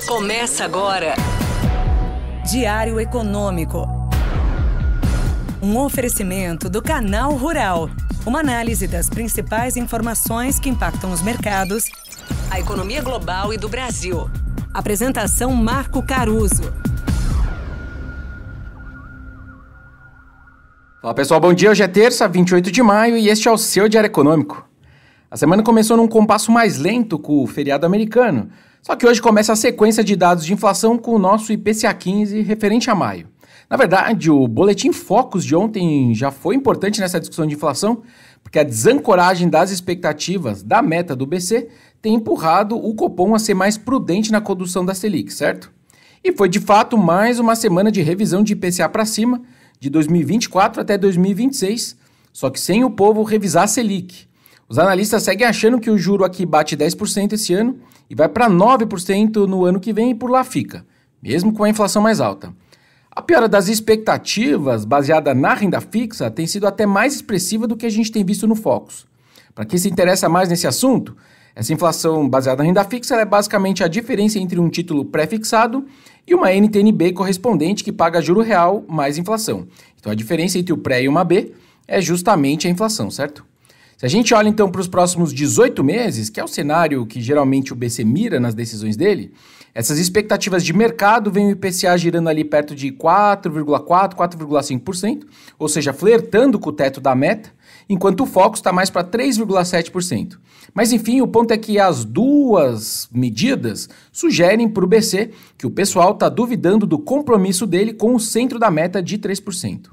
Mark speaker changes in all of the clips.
Speaker 1: Começa agora.
Speaker 2: Diário Econômico. Um oferecimento do Canal Rural. Uma análise das principais informações que impactam os mercados,
Speaker 1: A economia global e do Brasil.
Speaker 2: Apresentação Marco Caruso.
Speaker 3: Fala pessoal, bom dia. Hoje é terça, 28 de maio e este é o seu Diário Econômico. A semana começou num compasso mais lento com o feriado americano, só que hoje começa a sequência de dados de inflação com o nosso IPCA 15 referente a maio. Na verdade, o boletim Focus de ontem já foi importante nessa discussão de inflação, porque a desancoragem das expectativas da meta do BC tem empurrado o Copom a ser mais prudente na condução da Selic, certo? E foi de fato mais uma semana de revisão de IPCA para cima, de 2024 até 2026, só que sem o povo revisar a Selic. Os analistas seguem achando que o juro aqui bate 10% esse ano e vai para 9% no ano que vem e por lá fica, mesmo com a inflação mais alta. A piora das expectativas, baseada na renda fixa, tem sido até mais expressiva do que a gente tem visto no Focus. Para quem se interessa mais nesse assunto, essa inflação baseada na renda fixa é basicamente a diferença entre um título pré-fixado e uma NTN-B correspondente que paga juro real mais inflação. Então a diferença entre o pré e uma B é justamente a inflação, certo? Se a gente olha então para os próximos 18 meses, que é o cenário que geralmente o BC mira nas decisões dele, essas expectativas de mercado vêm o IPCA girando ali perto de 4,4%, 4,5%, ou seja, flertando com o teto da meta, enquanto o Focus está mais para 3,7%. Mas enfim, o ponto é que as duas medidas sugerem para o BC que o pessoal está duvidando do compromisso dele com o centro da meta de 3%.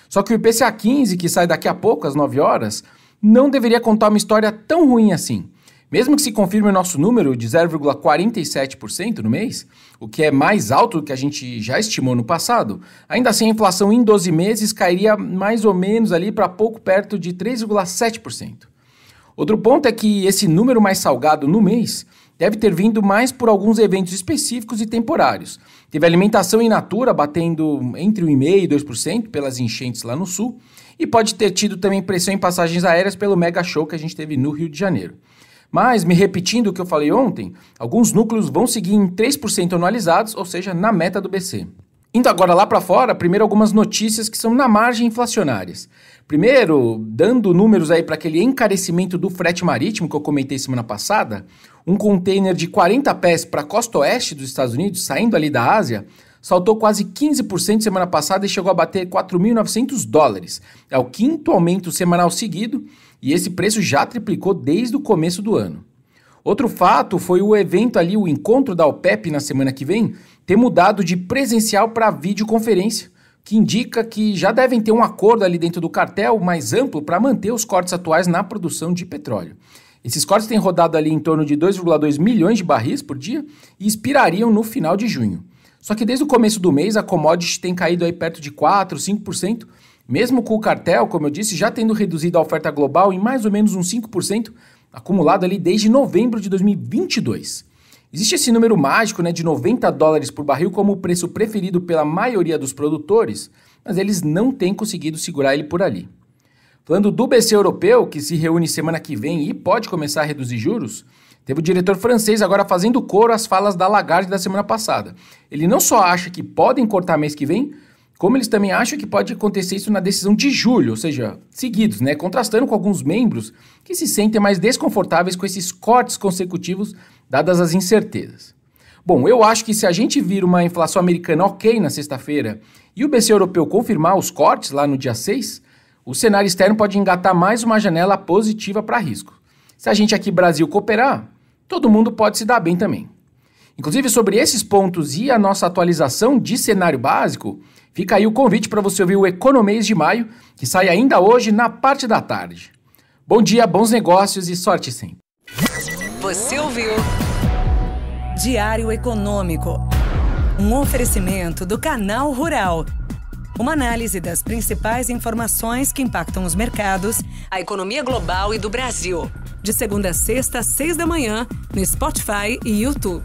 Speaker 3: Só que o IPCA 15, que sai daqui a pouco, às 9 horas, não deveria contar uma história tão ruim assim. Mesmo que se confirme o nosso número de 0,47% no mês, o que é mais alto do que a gente já estimou no passado, ainda assim a inflação em 12 meses cairia mais ou menos ali para pouco perto de 3,7%. Outro ponto é que esse número mais salgado no mês deve ter vindo mais por alguns eventos específicos e temporários. Teve alimentação in natura batendo entre 1,5% e 2% pelas enchentes lá no sul, e pode ter tido também pressão em passagens aéreas pelo mega show que a gente teve no Rio de Janeiro. Mas, me repetindo o que eu falei ontem, alguns núcleos vão seguir em 3% anualizados, ou seja, na meta do BC. Indo agora lá para fora, primeiro algumas notícias que são na margem inflacionárias. Primeiro, dando números aí para aquele encarecimento do frete marítimo que eu comentei semana passada, um container de 40 pés para a costa oeste dos Estados Unidos, saindo ali da Ásia, saltou quase 15% semana passada e chegou a bater $4.900. É o quinto aumento semanal seguido e esse preço já triplicou desde o começo do ano. Outro fato foi o evento ali, o encontro da OPEP na semana que vem, ter mudado de presencial para videoconferência, que indica que já devem ter um acordo ali dentro do cartel mais amplo para manter os cortes atuais na produção de petróleo. Esses cortes têm rodado ali em torno de 2,2 milhões de barris por dia e expirariam no final de junho. Só que desde o começo do mês a commodity tem caído aí perto de 4%, 5%, mesmo com o cartel, como eu disse, já tendo reduzido a oferta global em mais ou menos uns 5%, acumulado ali desde novembro de 2022. Existe esse número mágico, de $90 por barril como o preço preferido pela maioria dos produtores, mas eles não têm conseguido segurar ele por ali. Falando do BC europeu, que se reúne semana que vem e pode começar a reduzir juros, teve o diretor francês agora fazendo coro às falas da Lagarde da semana passada. Ele não só acha que podem cortar mês que vem, como eles também acham que pode acontecer isso na decisão de julho, ou seja, seguidos, contrastando com alguns membros que se sentem mais desconfortáveis com esses cortes consecutivos, dadas as incertezas. Bom, eu acho que se a gente vir uma inflação americana ok na sexta-feira e o BC europeu confirmar os cortes lá no dia 6, o cenário externo pode engatar mais uma janela positiva para risco. Se a gente aqui Brasil cooperar, todo mundo pode se dar bem também. Inclusive, sobre esses pontos e a nossa atualização de cenário básico, fica aí o convite para você ouvir o Economês de Maio, que sai ainda hoje na parte da tarde. Bom dia, bons negócios e sorte sempre.
Speaker 1: Você ouviu?
Speaker 2: Diário Econômico. Um oferecimento do Canal Rural. Uma análise das principais informações que impactam os mercados,
Speaker 1: A economia global e do Brasil.
Speaker 2: de segunda a sexta, às 6 da manhã, no Spotify e YouTube.